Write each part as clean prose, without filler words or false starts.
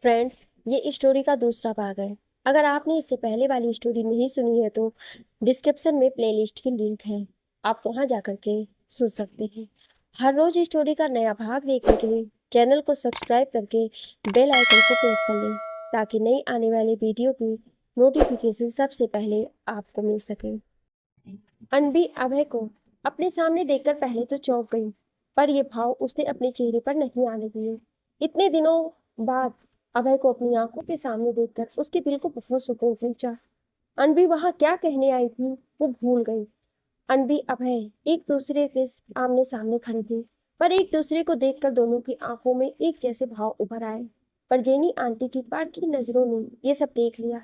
Friends, ये story का दूसरा भाग है। अगर आपने इससे पहले वाली स्टोरी नहीं सुनी है तो डिस्क्रिप्शन में प्लेलिस्ट की लिंक है, आप वहां जाकर के सुन सकते हैं। हर रोज स्टोरी का नया भाग देखने के लिए चैनल को सब्सक्राइब करके बेल आइकन को प्रेस कर लें ताकि नई आने वाली वीडियो की नोटिफिकेशन सबसे पहले आपको मिल सके। अनबी अभय को अपने सामने देखकर पहले तो चौंक गई, पर यह भाव उसने अपने चेहरे पर नहीं आने दिए। इतने दिनों बाद अभय को अपनी आंखों के सामने देखकर उसके दिल को बहुत सुकून पहुंचा। अनबी वहां क्या कहने आई थी वो भूल गई। अनबी अभय एक दूसरे के आमने सामने खड़े थे, पर एक दूसरे को देखकर दोनों की आंखों में एक जैसे भाव उभर आए। पर जेनी आंटी की पारखी नजरों ने ये सब देख लिया।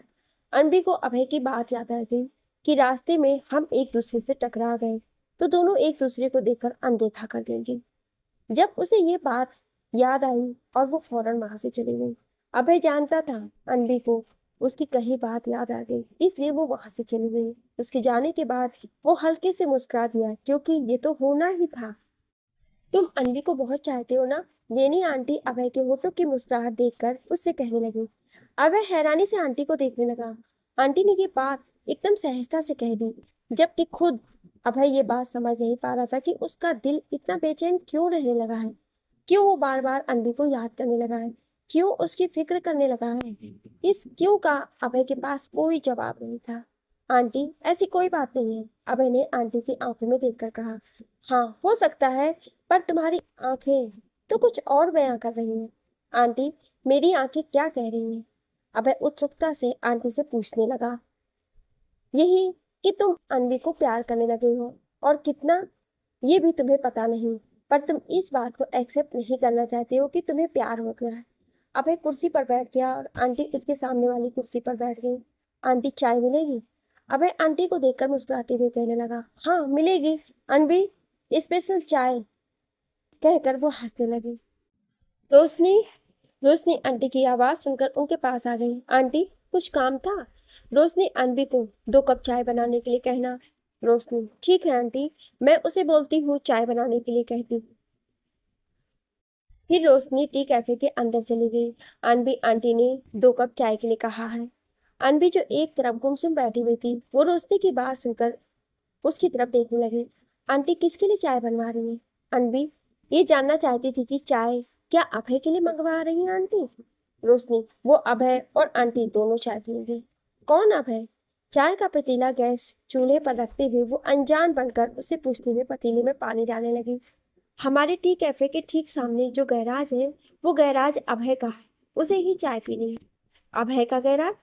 अनबी को अभय की बात याद आ गई कि रास्ते में हम एक दूसरे से टकरा गए तो दोनों एक दूसरे को देखकर अनदेखा कर देंगे। जब उसे ये बात याद आई और वो फौरन वहां से चली गई। अभय जानता था अनबी को उसकी कही बात याद आ गई, इसलिए वो वहां से चली गई। उसके जाने के बाद वो हल्के से मुस्कुरा दिया, क्योंकि ये तो होना ही था। तुम अनबी को बहुत चाहते हो ना? जेनी आंटी अभय के होठों की मुस्कुराहट देखकर उससे कहने लगी। अभय हैरानी से आंटी को देखने लगा। आंटी ने ये बात एकदम सहजता से कह दी, जबकि खुद अभय ये बात समझ नहीं पा रहा था कि उसका दिल इतना बेचैन क्यों रहने लगा है। क्यों वो बार बार अनबी को याद करने लगा है, क्यों उसकी फिक्र करने लगा है। इस क्यों का अभय के पास कोई जवाब नहीं था। आंटी, ऐसी कोई बात नहीं है, अभय ने आंटी की आंखों में देखकर कहा। हाँ, हो सकता है, पर तुम्हारी आंखें तो कुछ और बयां कर रही हैं। आंटी, मेरी आंखें क्या कह रही हैं? अभय उत्सुकता से आंटी से पूछने लगा। यही कि तुम अनवी को प्यार करने लगे हो, और कितना ये भी तुम्हें पता नहीं, पर तुम इस बात को एक्सेप्ट नहीं करना चाहते हो कि तुम्हें प्यार हो गया है। अभय कुर्सी पर बैठ गया और आंटी उसके सामने वाली कुर्सी पर बैठ गई। आंटी, चाय मिलेगी? अभय आंटी को देखकर मुस्कुराते हुए कहने लगा। हाँ, मिलेगी अनवी, स्पेशल चाय, कहकर वो हंसने लगी। रोशनी रोशनी आंटी की आवाज सुनकर उनके पास आ गई। आंटी, कुछ काम था? रोशनी अनबी को 2 कप चाय बनाने के लिए कहना। रोशनी, ठीक है आंटी, मैं उसे बोलती हूँ चाय बनाने के लिए कहती हूँ। फिर रोशनी टी कैफे के अंदर चली गई। अनबी आंटी ने 2 कप चाय के लिए कहा है। अनबी जो एक तरफ गुमसुम बैठी हुई थी, वो रोशनी की बात सुनकर उसकी तरफ देखने लगी। आंटी किसके लिए चाय बनवा रही है? अनबी ये जानना चाहती थी कि चाय क्या अभय के लिए मंगवा रही हैं आंटी? रोशनी, वो अभय और आंटी दोनों चाय पियेंगे। कौन अभय? चाय का पतीला गैस चूल्हे पर रखते हुए वो अनजान बनकर उसे पूछते हुए पतीले में पानी डालने लगी। हमारे टी कैफे के ठीक सामने जो गैराज है, वो गैराज अभय का है, उसे ही चाय पीनी है। अभय का गैराज?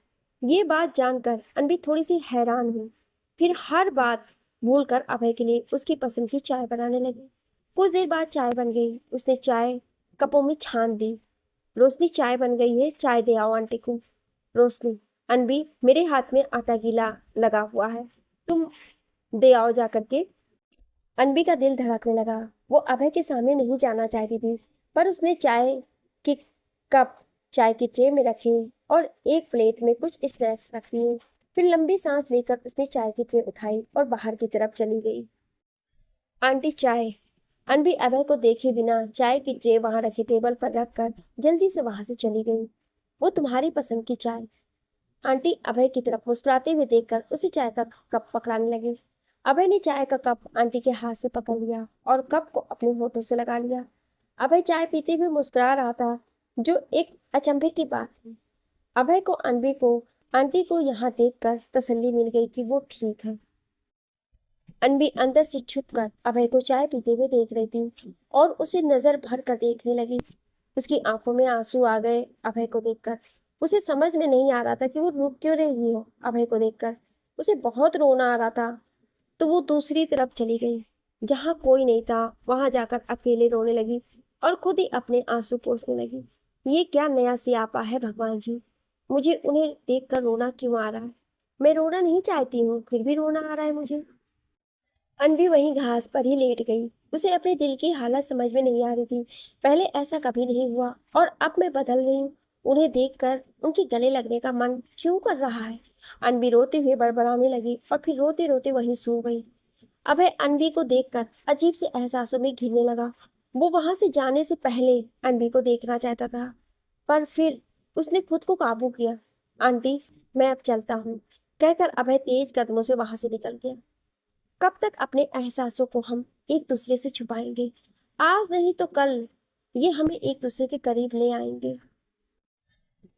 ये बात जानकर अनबी थोड़ी सी हैरान हुई। फिर हर बात भूलकर अभय के लिए उसकी पसंद की चाय बनाने लगी। कुछ देर बाद चाय बन गई। उसने चाय कपों में छान दी। रोशनी, चाय बन गई है, चाय दे आओ आंटी को। रोशनी, अनबी, मेरे हाथ में आटा गीला लगा हुआ है, तुम दे आओ जा करके। अनबी का दिल धड़कने लगा। वो अभय के सामने नहीं जाना चाहती थी, पर उसने की कप चाय की ट्रे में रखे और एक प्लेट में कुछ स्नैक्स रख दिए। फिर लंबी सांस लेकर उसने चाय की ट्रे उठाई और बाहर की तरफ चली गई। आंटी, चाय। अनबी अभय को देखे बिना चाय की ट्रे वहां रखी टेबल पर रखकर जल्दी से वहां से चली गई। वो तुम्हारी पसंद की चाय। आंटी अभय की तरफ मुस्कुराते हुए देखकर उसे चाय का कप पकड़ाने लगे। अभय ने चाय का कप आंटी के हाथ से पकड़ लिया और कप को अपने होठों से लगा लिया। अभय चाय पीते हुए मुस्कुरा रहा था, जो एक अचंभे की बात थी। अभय को अनबी को आंटी को यहाँ देखकर तसल्ली मिल गई कि वो ठीक है। अनबी अंदर से छुपकर अभय को चाय पीते हुए देख रही थी और उसे नजर भर कर देखने लगी। उसकी आंखों में आंसू आ गए अभय को देखकर। उसे समझ में नहीं आ रहा था कि वो रुक क्यों रही है। अभय को देखकर उसे बहुत रोना आ रहा था, तो वो दूसरी तरफ चली गई जहां कोई नहीं था। वहां जाकर अकेले रोने लगी और खुद ही अपने आंसू पोंछने लगी। ये क्या नया सियापा है भगवान जी, मुझे उन्हें देखकर रोना क्यों आ रहा है? मैं रोना नहीं चाहती हूँ, फिर भी रोना आ रहा है मुझे। अनवी वहीं घास पर ही लेट गई। उसे अपने दिल की हालत समझ में नहीं आ रही थी। पहले ऐसा कभी नहीं हुआ और अब मैं बदल रही हूँ। उन्हें देखकर उनके गले लगने का मन क्यों कर रहा है? अनवी रोते हुए बड़बड़ाने लगी और फिर रोते रोते वहीं सो गई। अभय अनवी को देखकर अजीब से एहसासों में घिरने लगा। वो वहां से जाने से पहले अनवी को देखना चाहता था, पर फिर उसने खुद को काबू किया। आंटी, मैं अब चलता हूँ, कहकर अभय तेज कदमों से वहां से निकल गया। कब तक अपने एहसासों को हम एक दूसरे से छुपाएंगे? आज नहीं तो कल ये हमें एक दूसरे के करीब ले आएंगे।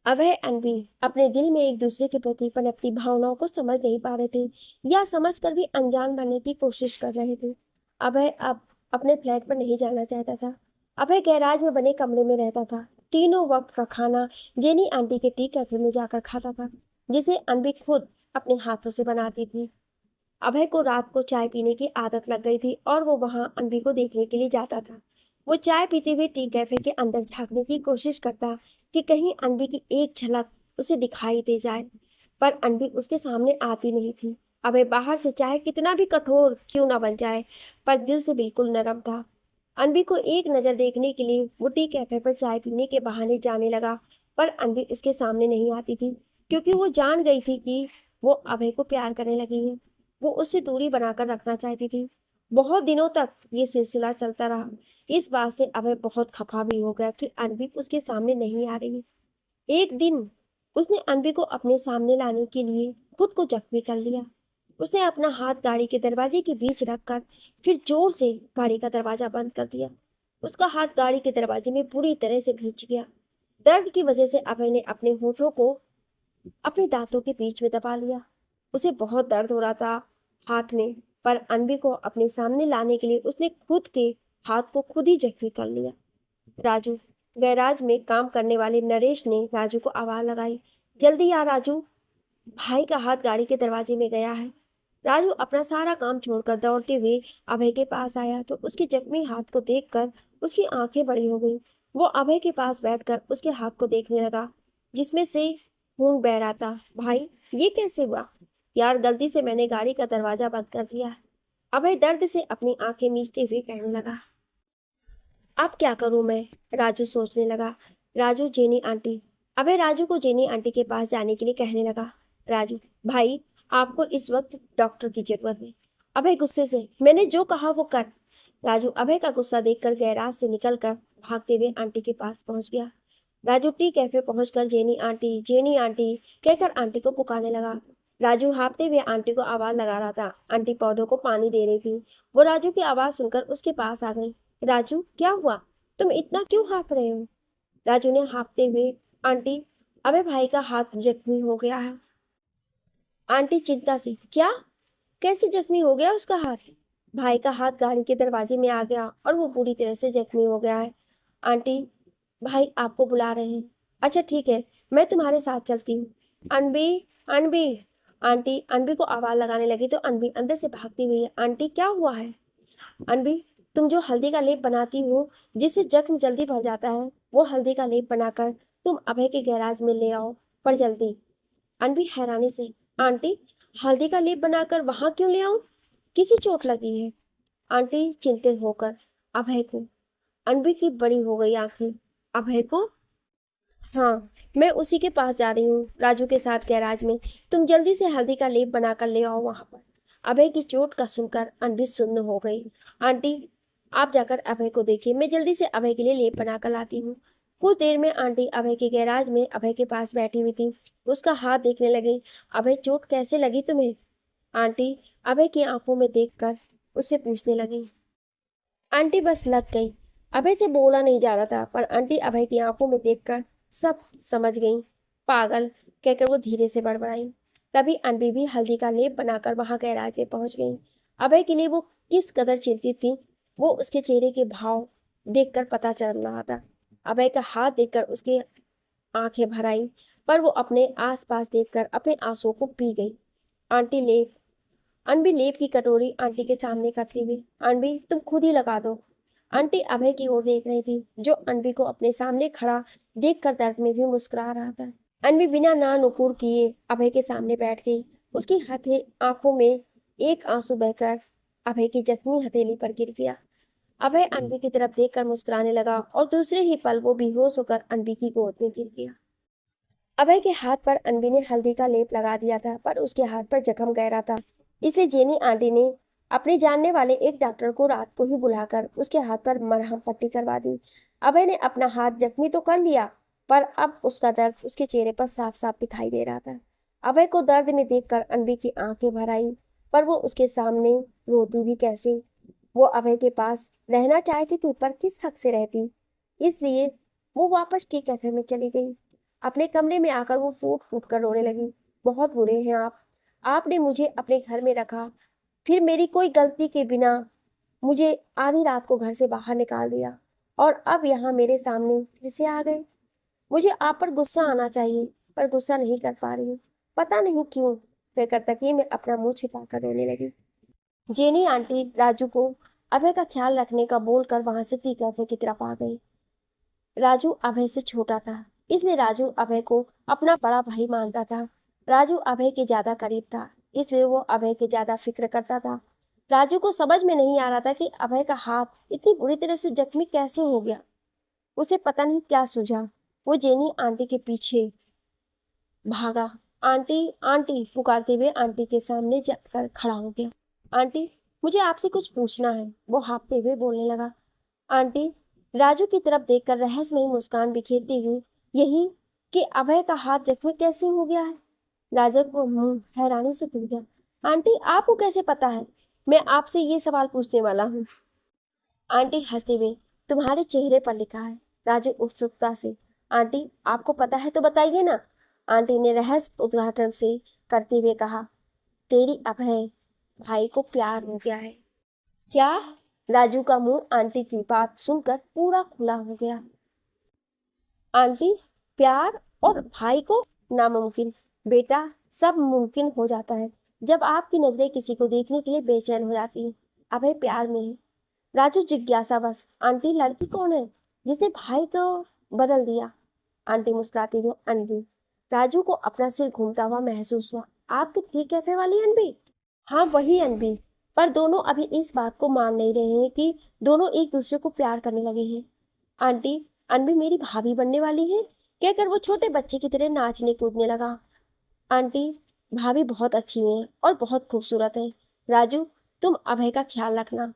अभय अनवी अपने दिल में एक दूसरे के प्रति पनपती भावनाओं को समझ नहीं पा रहे थे, या समझकर भी अनजान बनने की कोशिश कर रहे थे। अभय अब अपने फ्लैट पर नहीं जाना चाहता था। अभय गैराज में बने कमरे में रहता था। तीनों वक्त का खाना जेनी आंटी के टी कैफे में जाकर खाता था, जिसे अनवी खुद अपने हाथों से बनाती थी। अभय को रात को चाय पीने की आदत लग गई थी और वो वहां अनवी को देखने के लिए जाता था। वो चाय पीते हुए टी कैफे के अंदर झांकने की कोशिश करता कि कहीं अनवी की एक झलक उसे दिखाई दे जाए, पर अनवी उसके सामने आती नहीं थी। अभय बाहर से चाहे कितना भी कठोर क्यों ना बन जाए, पर दिल से बिल्कुल नरम था। अनवी को एक नज़र देखने के लिए वो टी कैफे पर चाय पीने के बहाने जाने लगा, पर अनवी उसके सामने नहीं आती थी, क्योंकि वो जान गई थी कि वो अभय को प्यार करने लगी है। वो उससे दूरी बनाकर रखना चाहती थी। बहुत दिनों तक ये सिलसिला चलता रहा। इस बात से अभय बहुत खफा भी हो गया कि अनवी उसके सामने नहीं आ रही। एक दिन उसने अनवी को अपने सामने लाने के लिए खुद को जख्मी कर लिया। उसने अपना हाथ गाड़ी के दरवाजे के बीच रखकर फिर जोर से गाड़ी का दरवाजा बंद कर दिया। उसका हाथ गाड़ी के दरवाजे में पूरी तरह से भींच गया। दर्द की वजह से अभय ने अपने होठों को अपने दांतों के बीच में दबा लिया। उसे बहुत दर्द हो रहा था हाथ में, पर अनवी को अपने सामने लाने के लिए उसने खुद के हाथ को खुद ही जख्मी कर लिया। राजू, गैराज में काम करने वाले नरेश ने राजू को आवाज लगाई, जल्दी आ राजू, भाई का हाथ गाड़ी के दरवाजे में गया है। राजू अपना सारा काम छोड़कर दौड़ते हुए अभय के पास आया तो उसके जख्मी हाथ को देखकर उसकी आंखें बड़ी हो गई। वो अभय के पास बैठकर उसके हाथ को देखने लगा, जिसमें से खून बह रहा था। भाई, ये कैसे हुआ? यार, गलती से मैंने गाड़ी का दरवाजा बंद कर दिया है, अभय दर्द से अपनी आंखें मीचते हुए कहने लगा। अब क्या करूं मैं? राजू सोचने लगा। Raju, jenny aunty. अबे राजू को जेनी आंटी के पास जाने के लिए कहने लगा। राजू, भाई, आपको इस वक्त डॉक्टर की जरूरत है। अबे गुस्से से, मैंने जो कहा वो कर। राजू अभय का गुस्सा देखकर गैराज से निकलकर भागते हुए आंटी के पास पहुंच गया। राजू टी कैफे पहुंचकर जेनी आंटी कहकर आंटी को पुकारने लगा। राजू हाँफते हुए आंटी को आवाज लगा रहा था। आंटी पौधों को पानी दे रही थी। वो राजू की आवाज सुनकर उसके पास आ गई। राजू, क्या हुआ? तुम इतना क्यों हाँफ रहे हो? राजू ने हाँफते हुए, आंटी, अबे भाई का हाथ जख्मी हो गया है। आंटी चिंता से, क्या? कैसे जख्मी हो गया उसका हाथ? भाई का हाथ गाड़ी के दरवाजे में आ गया और वो पूरी तरह से जख्मी हो गया है। आंटी, भाई आपको बुला रहे हैं। अच्छा ठीक है, मैं तुम्हारे साथ चलती हूँ। अनबी, अनबी। आंटी अनबी को आवाज लगाने लगी तो अनबी अंदर से भागती हुई है। आंटी, क्या हुआ है? अनबी, तुम जो हल्दी का लेप बनाती हो जिससे जख्म जल्दी भर जाता है, वो हल्दी का लेप बनाकर तुम अभय के गैराज में ले आओ, पर जल्दी। अनबी हैरानी से, आंटी, हल्दी का लेप बनाकर वहां क्यों ले आऊं? किसी चोट लगी है? आंटी चिंतित होकर, अभय को। अनबी की बड़ी हो गई आंखें। अभय को? हाँ, मैं उसी के पास जा रही हूँ, राजू के साथ गैराज में। तुम जल्दी से हल्दी का लेप बनाकर ले आओ वहां पर। अभय की चोट का सुनकर अनबी सुन्न हो गई। आंटी, आप जाकर अभय को देखिए, मैं जल्दी से अभय के लिए लेप बनाकर लाती हूँ। कुछ देर में आंटी अभय के गैराज में अभय के पास बैठी हुई थी। उसका हाथ देखने लगी। अभय, चोट कैसे लगी तुम्हें? आंटी अभय की आंखों में देखकर उससे पूछने लगी। आंटी बस लग गई। अभय से बोला नहीं जा रहा था, पर आंटी अभय की आंखों में देखकर सब समझ गई। पागल, कहकर वो धीरे से बड़बड़ाई। तभी अनबी भी हल्दी का लेप बनाकर वहां गैराज में पहुंच गई। अभय के लिए वो किस कदर चिंतित थी, वो उसके चेहरे के भाव देखकर पता चल रहा था। अभय का हाथ देखकर उसकी आंखें भर आई, पर वो अपने आसपास देखकर अपने आंसुओं को पी गई। आंटी लेप। अनबी लेप की कटोरी आंटी के सामने करती हुई, अनबी तुम खुद ही लगा दो। आंटी अभय की ओर देख रही थी, जो अनबी को अपने सामने खड़ा देखकर दर्द में भी मुस्कुरा रहा था। अनबी बिना ना नुकुर किए अभय के सामने बैठ गई। उसकी आंखों में एक आंसू बहकर अभय की जख्मी हथेली पर गिर गया। अभय अनबी की तरफ देखकर मुस्कुराने लगा और दूसरे ही पल वो बेहोश होकर अनबी की गोद में गिर गया। अभय के हाथ पर अनबी ने हल्दी का लेप लगा दिया था, पर उसके हाथ पर जख्म गहरा था, इसलिए जेनी आंटी ने अपने जानने वाले एक डॉक्टर को रात को ही बुलाकर उसके हाथ पर मरहम पट्टी करवा दी। अभय ने अपना हाथ जख्मी तो कर लिया, पर अब उसका दर्द उसके चेहरे पर साफ साफ दिखाई दे रहा था। अभय को दर्द में देखकर अनबी की आंखें भर आई, पर वो उसके सामने रोती भी कैसे। वो अभय के पास रहना चाहती थी, पर किस हक से रहती। इसलिए वो वापस टी कैफे में चली गई। अपने कमरे में आकर वो फूट फूट कर रोने लगी। बहुत बुरे हैं आप। आपने मुझे अपने घर में रखा, फिर मेरी कोई गलती के बिना मुझे आधी रात को घर से बाहर निकाल दिया, और अब यहाँ मेरे सामने फिर से आ गए। मुझे आप पर गुस्सा आना चाहिए, पर गुस्सा नहीं कर पा रही हूँ, पता नहीं क्यों। कहकर तकिए में अपना मुंह छिपाकर रोने लगी। जेनी आंटी राजू को अभय का ख्याल रखने का बोलकर वहां से टी कैफे की तरफ आ गई। राजू अभय से छोटा था, इसलिए राजू अभय को अपना बड़ा भाई मानता था। राजू अभय के ज्यादा करीब था, इसलिए वो अभय के ज्यादा फिक्र करता था। राजू को समझ में नहीं आ रहा था कि अभय का हाथ इतनी बुरी तरह से जख्मी कैसे हो गया। उसे पता नहीं क्या सूझा। वो जेनी आंटी के पीछे भागा। आंटी आंटी पुकारते हुए आंटी के सामने जाकर खड़ा हो गया। आंटी, मुझे आपसे कुछ पूछना है, वो हाँफते हुए बोलने लगा। आंटी राजू की तरफ देखकर रहस्यमयी मुस्कान बिखेरती हुई, यही कि अभय का हाथ जख्मी कैसे हो गया है। राजा को मुंह हैरानी से खुल गया। आंटी, आपको कैसे पता है? मैं आपसे ये सवाल पूछने वाला हूँ। आंटी हंसते हुए, तुम्हारे चेहरे पर लिखा है। राजू उत्सुकता से, आंटी आपको पता है तो बताइए ना। आंटी ने रहस्य उद्घाटन से करते हुए कहा, तेरी अभय भाई को प्यार हो गया है। क्या? राजू का मुंह आंटी की बात सुनकर पूरा खुला हो गया। आंटी, प्यार और भाई को? नामुमकिन। बेटा, सब मुमकिन हो जाता है जब आपकी नजरें किसी को देखने के लिए बेचैन हो जाती हैं। अभय प्यार में है। राजू जिज्ञासा बस, आंटी लड़की कौन है जिसने भाई को बदल दिया? आंटी मुस्कुराती हुई, अनबी। राजू को अपना सिर घूमता हुआ महसूस हुआ। आपके टी कैफे वाली अनबी? हाँ, वही अनबी। पर दोनों अभी इस बात को मान नहीं रहे हैं कि दोनों एक दूसरे को प्यार करने लगे हैं। आंटी, अनबी मेरी भाभी बनने वाली है, कहकर वो छोटे बच्चे की तरह नाचने कूदने लगा। आंटी, भाभी बहुत अच्छी है और बहुत खूबसूरत है। राजू, तुम अभय का ख्याल रखना।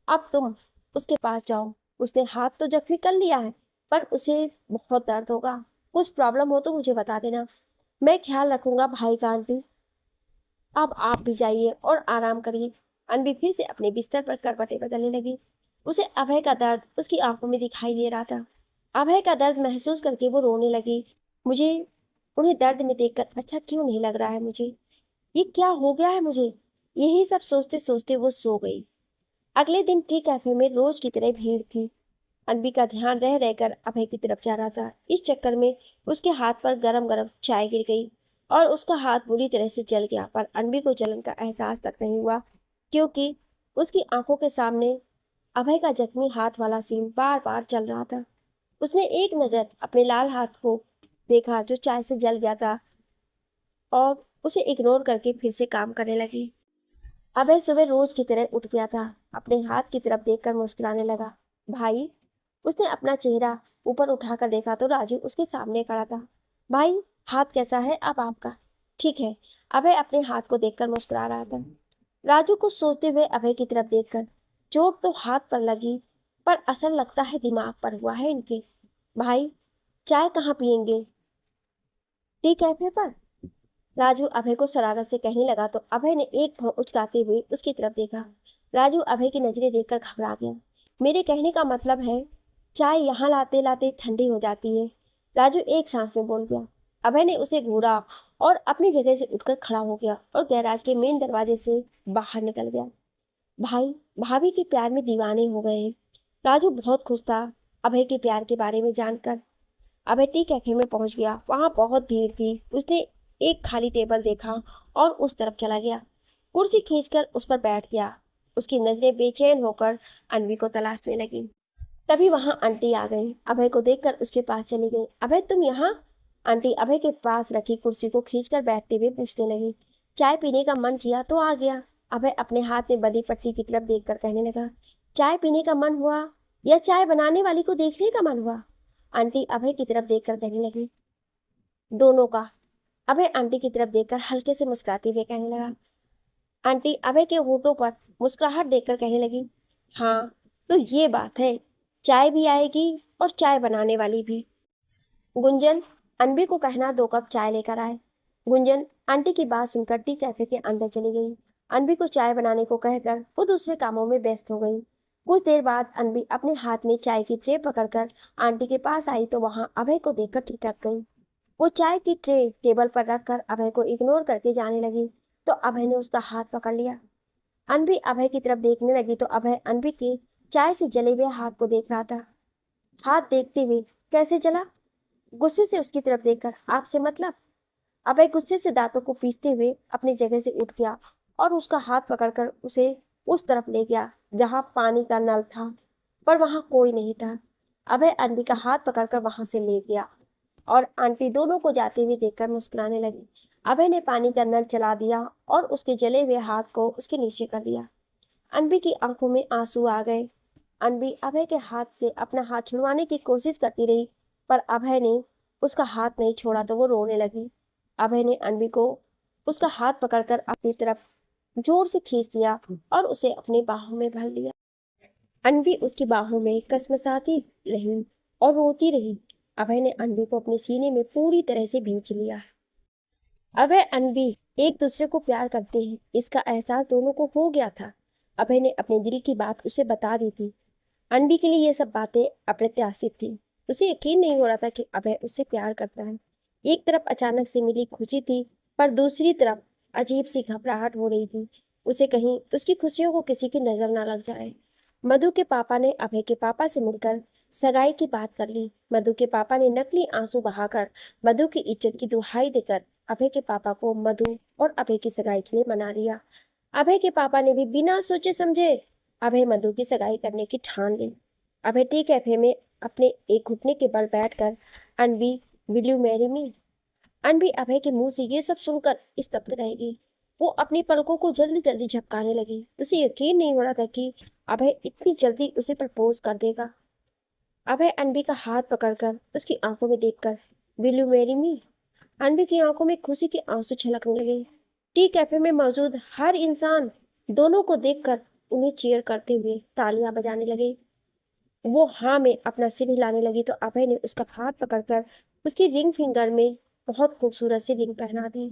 अब तुम उसके पास जाओ। उसने हाथ तो जख्मी कर लिया है, पर उसे बहुत दर्द होगा। कुछ प्रॉब्लम हो तो मुझे बता देना, मैं ख्याल रखूंगा भाई का। आंटी, अब आप भी जाइए और आराम करिए। अनबी फिर से अपने बिस्तर पर करवटें बदलने लगी। उसे अभय का दर्द उसकी आंखों में दिखाई दे रहा था। अभय का दर्द महसूस करके वो रोने लगी। मुझे उन्हें दर्द में देखकर अच्छा क्यों नहीं लग रहा है। मुझे ये क्या हो गया है मुझे। यही सब सोचते सोचते वो सो गई। अगले दिन टी कैफे में रोज की तरह भीड़ थी। अनबी का ध्यान रह रहकर अभय की तरफ जा रहा था। इस चक्कर में उसके हाथ पर गरम गरम चाय गिर गई और उसका हाथ बुरी तरह से जल गया, पर अनबी को जलन का एहसास तक नहीं हुआ, क्योंकि उसकी आंखों के सामने अभय का जख्मी हाथ वाला सीन बार बार चल रहा था। उसने एक नजर अपने लाल हाथ को देखा जो चाय से जल गया था, और उसे इग्नोर करके फिर से काम करने लगी। अभय सुबह रोज की तरह उठ गया था। अपने हाथ की तरफ देखकर मुस्कुराने लगा। भाई? उसने अपना चेहरा ऊपर उठाकर देखा तो राजू उसके सामने खड़ा था। भाई, हाथ कैसा है अब आपका? ठीक है। अभय अपने हाथ को देखकर मुस्कुरा रहा था। राजू कुछ सोचते हुए अभय की तरफ देखकर, चोट तो हाथ पर लगी, पर असर लगता है दिमाग पर हुआ है इनके। भाई, चाय कहाँ पियेंगे? टी कैफे पर? राजू अभय को शरारत से कहने लगा तो अभय ने एक भौं उचकाते हुए उसकी तरफ देखा। राजू अभय की नजरें देखकर घबरा गया। मेरे कहने का मतलब है, चाय यहाँ लाते लाते ठंडी हो जाती है। राजू एक सांस में बोल गया। अभय ने उसे घूरा और अपनी जगह से उठकर खड़ा हो गया और गैराज के मेन दरवाजे से बाहर निकल गया। भाई, भाभी के प्यार में दीवाने हो गए हैं। राजू बहुत खुश था अभय के प्यार के बारे में जानकर। अभय टी कैफे में पहुंच गया। वहां बहुत भीड़ थी। उसने एक खाली टेबल देखा और उस तरफ चला गया। कुर्सी खींचकर उस पर बैठ गया। उसकी नजरें बेचैन होकर अनवी को तलाशने लगी। तभी वहां आंटी आ गई। अभय को देखकर उसके पास चली गई। अभय, तुम यहाँ? आंटी अभय के पास रखी कुर्सी को खींचकर बैठते हुए पूछने लगी। चाय पीने का मन किया तो आ गया। अभय अपने हाथ में बंधी पट्टी की तरफ देखकर कहने लगा। चाय पीने का मन हुआ या चाय बनाने वाली को देखने का मन हुआ? आंटी अभय की तरफ देखकर कहने लगी। दोनों का। अभय आंटी की तरफ देखकर हल्के से मुस्कुराते हुए कहने लगा। आंटी अभय के होठों पर मुस्कुराहट देखकर कहने लगी। हाँ, तो ये बात है, चाय भी आएगी और चाय बनाने वाली भी। गुंजन अनबी को कहना 2 कप चाय लेकर आए। गुंजन आंटी की बात सुनकर टी कैफे के अंदर चली गई। अनबी को चाय बनाने को कहकर वो दूसरे कामों में व्यस्त हो गई। कुछ देर बाद अनबी अपने हाथ में चाय की ट्रे पकड़कर आंटी के पास आई तो वहां अभय को देखकर ठिठक गई। वो चाय की ट्रे टेबल पर रखकर अभय को इग्नोर करके जाने लगी तो अभय ने उसका हाथ पकड़ लिया। अनबी अभय की तरफ देखने लगी तो अभय अनबी के चाय से जले हुए हाथ को देख रहा था। हाथ देखते हुए, कैसे जला? गुस्से से उसकी तरफ देखकर, आपसे मतलब? अभय गुस्से से दांतों को पीसते हुए अपनी जगह से उठ गया और उसका हाथ पकड़कर उसे उस तरफ ले गया जहां पानी का नल था, पर वहां कोई नहीं था। अभय अनबी का हाथ पकड़कर वहां से ले गया और आंटी दोनों को जाते हुए देखकर मुस्कुराने लगी। अभय ने पानी का नल चला दिया और उसके जले हुए हाथ को उसके नीचे कर दिया। अनबी की आंखों में आंसू आ गए। अनबी अभय के हाथ से अपना हाथ छुड़वाने की कोशिश करती रही, पर अभय ने उसका हाथ नहीं छोड़ा तो वो रोने लगी। अभय ने अनबी को उसका हाथ पकड़कर अपनी तरफ जोर से खींच लिया और उसे अपनी बाहों में भर लिया। अनबी उसकी बाहों में कसमसाती रही और रोती रही। अभय ने अनबी को अपने सीने में पूरी तरह से भींच लिया। अभय अनबी एक दूसरे को प्यार करते हैं, इसका एहसास दोनों को हो गया था। अभय ने अपने दिल की बात उसे बता दी थी। अनबी के लिए ये सब बातें अप्रत्याशित थी। उसे यकीन नहीं हो रहा था कि अभय उससे प्यार करता है। एक तरफ अचानक से मिली खुशी थी, पर दूसरी तरफ अजीब सी घबराहट हो रही थी। उसे कहीं उसकी खुशियों को किसी की नजर ना लग जाए। मधु के पापा ने अभय के पापा से मिलकर सगाई की बात कर ली। मधु के पापा ने नकली आंसू बहाकर मधु की इज्जत की दुहाई देकर अभय के पापा को मधु और अभय की सगाई के लिए मना लिया। अभय के पापा ने भी बिना सोचे समझे अभय मधु की सगाई करने की ठान ली। अभय टी कैफे में अपने एक घुटने के बल बैठकर, Anbi, will you marry me? Anbi अभय के मुंह से ये सब सुनकर स्तब्ध रह गई। वो अपनी पलकों को जल्दी जल्दी झपकाने लगी। उसे यकीन नहीं हो रहा था कि अभय इतनी जल्दी उसे प्रपोज कर देगा। अभय अनबी का हाथ पकड़कर उसकी आंखों में देखकर, will you marry me? Anbi की आंखों में खुशी के आंसू छलकने लगे। टी कैफे में मौजूद हर इंसान दोनों को देखकर उन्हें चीयर करते हुए तालियां बजाने लगे। वो हाँ में अपना सिर हिलाने लगी तो अभय ने उसका हाथ पकड़कर उसकी रिंग फिंगर में बहुत खूबसूरत सी रिंग पहना दी।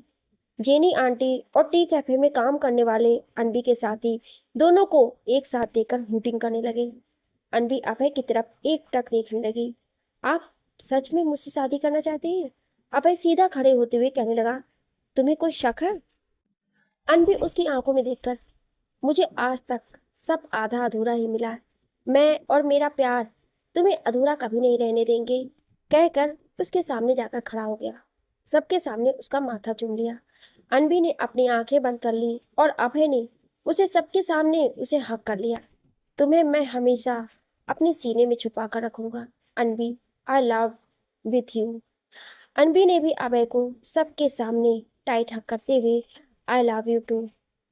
जेनी आंटी और टी कैफे में काम करने वाले अनबी के साथी दोनों को एक साथ देखकर हूटिंग करने लगे। अनबी अभय की तरफ एक टक देखने लगी। आप सच में मुझसे शादी करना चाहती हैं? अभय सीधा खड़े होते हुए कहने लगा, तुम्हें कोई शक है? अनबी उसकी आंखों में देखकर, मुझे आज तक सब आधा अधूरा ही मिला है। मैं और मेरा प्यार तुम्हें अधूरा कभी नहीं रहने देंगे, कहकर उसके सामने जाकर खड़ा हो गया। सबके सामने उसका माथा चूम लिया। अनबी ने अपनी आंखें बंद कर ली और अभय ने उसे सबके सामने उसे हक कर लिया। तुम्हें मैं हमेशा अपने सीने में छुपा कर रखूंगा Anbi, I love with you. Anbi ने भी अभय को सबके सामने टाइट हक करते हुए, आई लव यू टू।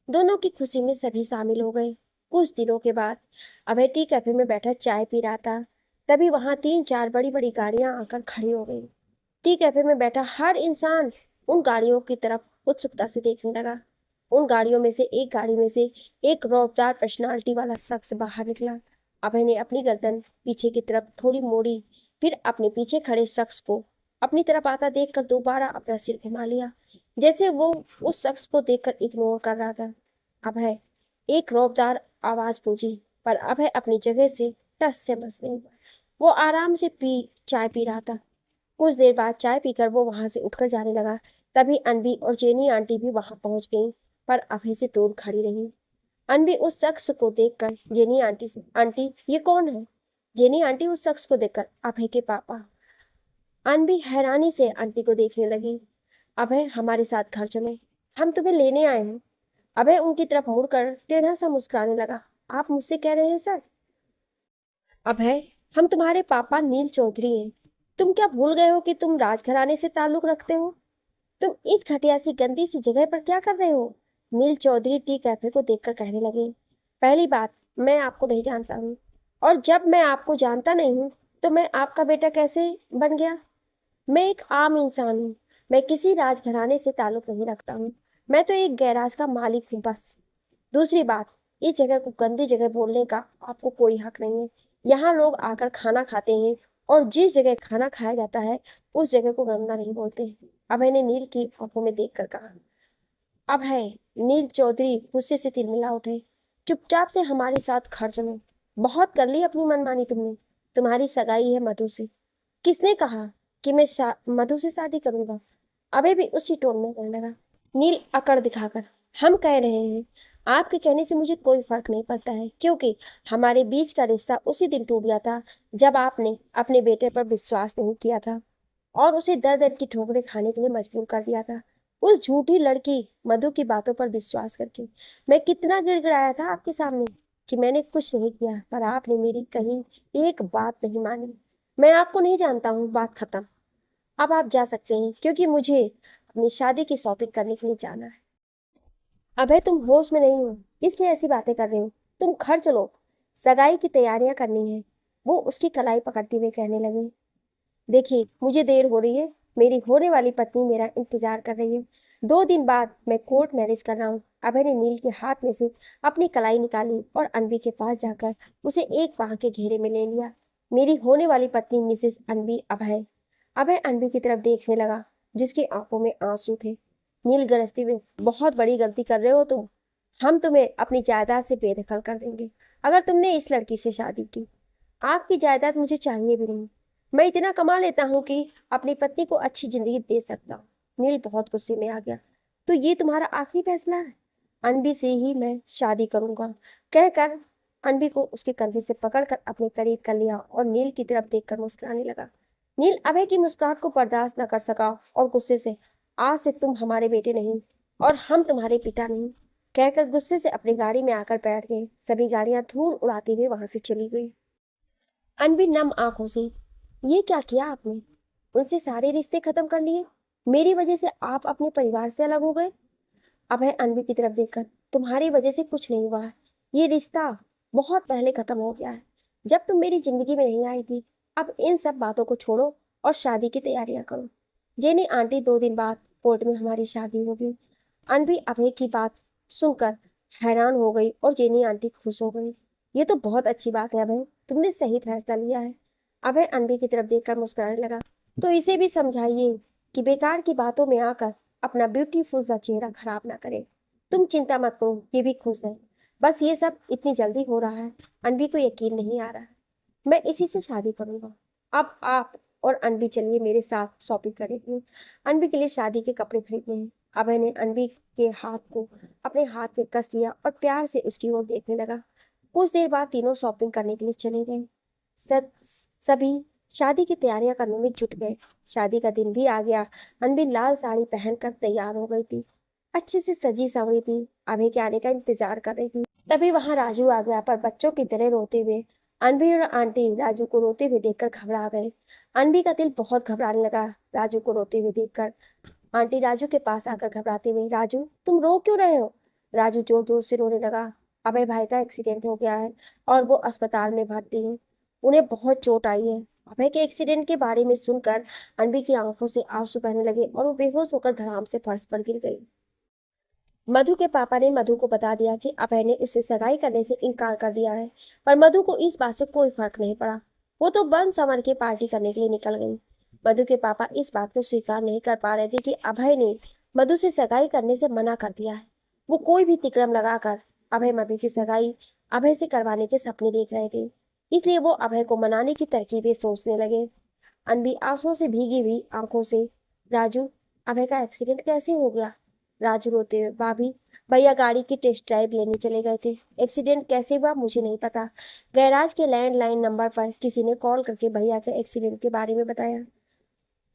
दोनों की खुशी में सभी शामिल हो गए। कुछ दिनों के बाद अभय टी कैफे में बैठा चाय पी रहा था। तभी वहां 3-4 बड़ी बड़ी गाड़ियां आकर खड़ी हो गई। टी कैफे में बैठा हर इंसान उन गाड़ियों की तरफ उत्सुकता से देखने लगा। उन गाड़ियों में से एक गाड़ी में से एक रौबदार पर्सनालिटी वाला शख्स बाहर निकला। अभय ने अपनी गर्दन पीछे की तरफ थोड़ी मोड़ी, फिर अपने पीछे खड़े शख्स को अपनी तरफ आता देखकर दोबारा अपना सिर घुमा लिया, जैसे वो उस शख्स को देखकर इग्नोर कर रहा था। अभय, एक रौबदार आवाज गूंजी, पर अभय अपनी जगह से टस से मस नहीं हुआ। वो आराम से चाय पी रहा था। कुछ देर बाद चाय पीकर वो वहां से उठकर जाने लगा। तभी अनबी और जेनी आंटी भी वहां पहुंच गईं, पर अभय से दूर खड़ी रही। अनबी उस शख्स को देखकर जेनी आंटी से, आंटी ये कौन है? जेनी आंटी उस शख्स को देखकर, अभय के पापा। अनबी हैरानी से आंटी को देखने लगी। अभय, हमारे साथ घर चले, हम तुम्हें लेने आए हैं। अभय उनकी तरफ मुड़कर टेढ़ा सा मुस्कुराने लगा। आप मुझसे कह रहे हैं सर? अभय, हम तुम्हारे पापा नील चौधरी हैं। तुम क्या भूल गए हो कि तुम राजघराने से ताल्लुक रखते हो? तुम इस घटिया सी गंदी सी जगह पर क्या कर रहे हो? नील चौधरी टी कैफे को देखकर कहने लगे। पहली बात, मैं आपको नहीं जानता हूँ, और जब मैं आपको जानता नहीं हूँ तो मैं आपका बेटा कैसे बन गया? मैं एक आम इंसान हूँ। मैं किसी राजघराने से ताल्लुक नहीं रखता हूँ। मैं तो एक गैराज का मालिक हूँ बस। दूसरी बात, इस जगह को गंदी जगह बोलने का आपको कोई हक नहीं है। यहाँ लोग आकर खाना खाते हैं और जिस जगह खाना खाया जाता है उस जगह को गंगा नहीं बोलते। अभय ने नील की आंखों में देखकर कहा। अभय, नील चौधरी गुस्से से तिलमिला उठे। चुपचाप से हमारे साथ घर चलो। बहुत कर ली अपनी मनमानी तुमने। तुम्हारी सगाई है मधु से। किसने कहा कि मैं मधु से शादी करूंगा? अभय भी उसी टोन में कहने लगा। नील अकड़ दिखाकर। हम कह रहे हैं, आपके कहने से मुझे कोई फर्क नहीं पड़ता है, क्योंकि हमारे बीच का रिश्ता उसी दिन टूट गया था जब आपने अपने बेटे पर विश्वास नहीं किया था और उसे दर दर की ठोकरें खाने के लिए मजबूर कर दिया था। उस झूठी लड़की मधु की बातों पर विश्वास करके मैं कितना गिड़गिड़ाया था आपके सामने कि मैंने कुछ नहीं किया, पर आपने मेरी कही एक बात नहीं मानी। मैं आपको नहीं जानता हूँ, बात खत्म। अब आप जा सकते हैं, क्योंकि मुझे अपनी शादी की शॉपिंग करने के लिए जाना है। अबे तुम होश में नहीं हो, इसलिए ऐसी बातें कर रहे हो। तुम घर चलो, सगाई की तैयारियां करनी है। वो उसकी कलाई पकड़ते हुए कहने लगे। देखिए, मुझे देर हो रही है। मेरी होने वाली पत्नी मेरा इंतजार कर रही है। 2 दिन बाद मैं कोर्ट मैरिज कर रहा हूँ। अभय ने नील के हाथ में से अपनी कलाई निकाली और अनवी के पास जाकर उसे एक बांह के घेरे में ले लिया। मेरी होने वाली पत्नी मिसेस अनवी अभय। अभय अनवी की तरफ देखने लगा, जिसकी आंखों में आंसू थे। नील गरजते हुए, बहुत बड़ी गलती कर रहे हो तुम। हम तुम्हें अपनी जायदाद से बेदखल कर देंगे अगर तुमने इस लड़की से शादी की। आपकी जायदाद मुझे चाहिए भी नहीं। मैं इतना कमा लेता हूँ कि अपनी पत्नी को अच्छी जिंदगी दे सकता हूँ। नील बहुत गुस्से में आ गया। तो ये तुम्हारा आखिरी फैसला है? अनबी से ही मैं शादी करूंगा, कहकर अनबी को उसके कंधे से पकड़कर अपने करीब कर लिया और नील की तरफ देखकर मुस्कुराने लगा। नील अभय की मुस्कुराहट को बर्दाश्त न कर सका और गुस्से से, आज से तुम हमारे बेटे नहीं और हम तुम्हारे पिता नहीं, कहकर गुस्से से अपनी गाड़ी में आकर बैठ गए। सभी गाड़ियां धूल उड़ाते हुए वहां से चली गई। अनबी नम आंखों से, ये क्या किया आपने? उनसे सारे रिश्ते खत्म कर लिए? मेरी वजह से आप अपने परिवार से अलग हो गए? अभय अनबी की तरफ देखकर, तुम्हारी वजह से कुछ नहीं हुआ है। ये रिश्ता बहुत पहले खत्म हो गया है, जब तुम मेरी जिंदगी में नहीं आई थी। अब इन सब बातों को छोड़ो और शादी की तैयारियां करो। जेनी आंटी, 2 दिन बाद कोर्ट में हमारी शादी होगी। अनबी अभय की बात सुनकर हैरान हो गई और जेनी आंटी खुश हो गई। ये तो बहुत अच्छी बात है अभय, तुमने सही फैसला लिया है। अभय अनबी की तरफ देखकर मुस्कुराने लगा। तो इसे भी समझाइए कि बेकार की बातों में आकर अपना ब्यूटीफुल सा चेहरा खराब ना करे। तुम चिंता मत करो, ये भी खुश है। बस ये सब इतनी जल्दी हो रहा है, अनबी को यकीन नहीं आ रहा है। मैं इसी से शादी करूंगा। अब आप और अनबी चलिए मेरे साथ शॉपिंग करेंगे। अनबी के लिए शादी के कपड़े खरीदने हैं। अभय ने अनबी के हाथ को अपने हाथ में कस लिया और प्यार से उसकी ओर देखने लगा। कुछ देर बाद तीनों शॉपिंग करने के लिए चले गए। सभी शादी की तैयारियां करने में जुट गए। शादी का दिन भी आ गया। अनबी लाल साड़ी पहनकर तैयार हो गई थी, अच्छे से सजी संवरी थी। अभय के आने का इंतजार कर रही थी। तभी वहां राजू आ गया, पर बच्चों की तरह रोते हुए। अनबी और आंटी राजू को रोते हुए देखकर घबरा गए। अनबी का दिल बहुत घबराने लगा राजू को रोते हुए देखकर। आंटी राजू के पास आकर घबराते हुए, राजू तुम रो क्यों रहे हो? राजू जोर जोर से रोने लगा। अभय भाई का एक्सीडेंट हो गया है और वो अस्पताल में भर्ती है। उन्हें बहुत चोट आई है। अभय के एक्सीडेंट के बारे में सुनकर अनबी की आंखों से आंसू बहने लगे और वो बेहोश होकर धड़ाम से फर्श पर गिर गई। मधु के पापा ने मधु को बता दिया कि अभय ने उसे सगाई करने से इनकार कर दिया है, पर मधु को इस बात से कोई फर्क नहीं पड़ा। वो तो बन संवर के पार्टी करने के लिए निकल गई। मधु के पापा इस बात को स्वीकार नहीं कर पा रहे थे कि अभय ने मधु से सगाई करने से मना कर दिया है। वो कोई भी तिकड़म लगाकर अभय मधु की सगाई अभय से करवाने के सपने देख रहे थे, इसलिए वो अभय को मनाने की तरकीबें सोचने लगे। अनबी आंसुओं से भीगी हुई आंखों से, राजू अभय का एक्सीडेंट कैसे हो गया? राजू रोते हुए, भाभी भैया गाड़ी की टेस्ट ड्राइव लेने चले गए थे। एक्सीडेंट कैसे हुआ मुझे नहीं पता। गैराज के लैंडलाइन नंबर पर किसी ने कॉल करके भैया के एक्सीडेंट के बारे में बताया।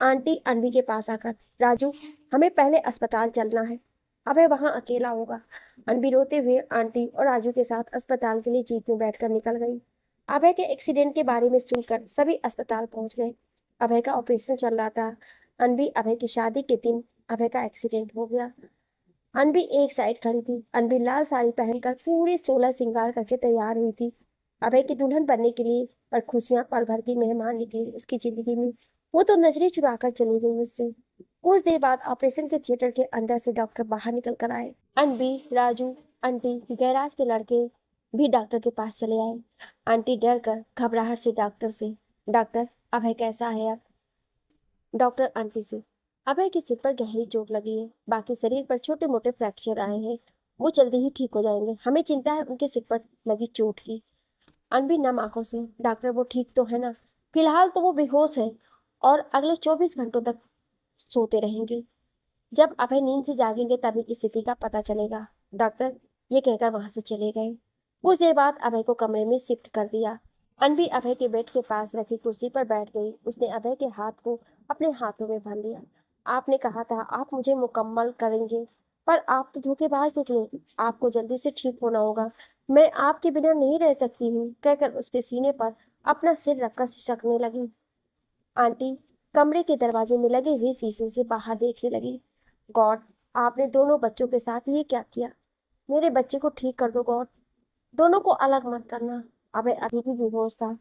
आंटी अनवी के पास आकर, राजू हमें पहले अस्पताल चलना है, अभय वहां अकेला होगा। अनवी रोते हुए आंटी और राजू के साथ अस्पताल के लिए जीप में बैठकर निकल गई। अभय के एक्सीडेंट के बारे में सुनकर सभी अस्पताल पहुंच गए। अभय का ऑपरेशन चल रहा था। अनवी अभय की शादी के दिन अभय का एक्सीडेंट हो गया। अनवी एक साइड खड़ी थी। अनवी लाल साड़ी पहनकर पूरी 16 श्रृंगार करके तैयार हुई थी, अभय की दुल्हन बनने के लिए। पर खुशियां पल भर की मेहमान निकली उसकी जिंदगी में। वो तो नजरें चुरा कर चली गई उससे। कुछ देर बाद ऑपरेशन के थिएटर के अंदर से डॉक्टर बाहर निकल कर आए। अनबी, राजू, आंटी, गैराज के लड़के भी डॉक्टर के पास चले आए। आंटी डर कर घबराहट से डॉक्टर से, डॉक्टर अभय कैसा है अब? डॉक्टर आंटी से। अभय के सिर पर गहरी चोट लगी है, बाकी शरीर पर छोटे मोटे फ्रैक्चर आए हैं। वो जल्दी ही ठीक हो जाएंगे, हमें चिंता है उनके सिर पर लगी चोट की। अनबी नम आंखों से। डॉक्टर वो ठीक तो है ना? फिलहाल तो वो बेहोश है और अगले 24 घंटों तक सोते रहेंगे। जब अभय नींद से जागेंगे तभी स्थिति का पता चलेगा। डॉक्टर ये कहकर वहां से चले गए। कुछ देर बाद अभय को कमरे में शिफ्ट कर दिया। अनबी अभय के बेड के पास रखी कुर्सी पर बैठ गई। उसने अभय के हाथ को अपने हाथों में भर लिया। आपने कहा था आप मुझे मुकम्मल करेंगे, पर आप तो धोखेबाज निकले। आपको जल्दी से ठीक होना होगा। मैं आपके बिना नहीं रह सकती हूँ, कहकर उसके सीने पर अपना सिर रखकर सिसकने लगी। आंटी कमरे के दरवाजे में लगे हुए शीशे से बाहर देखने लगी। गॉड, आपने दोनों बच्चों के साथ ये क्या किया? मेरे बच्चे को ठीक कर दो गॉड। दोनों को अलग मत करना। अबे अभी भी बेहोश था।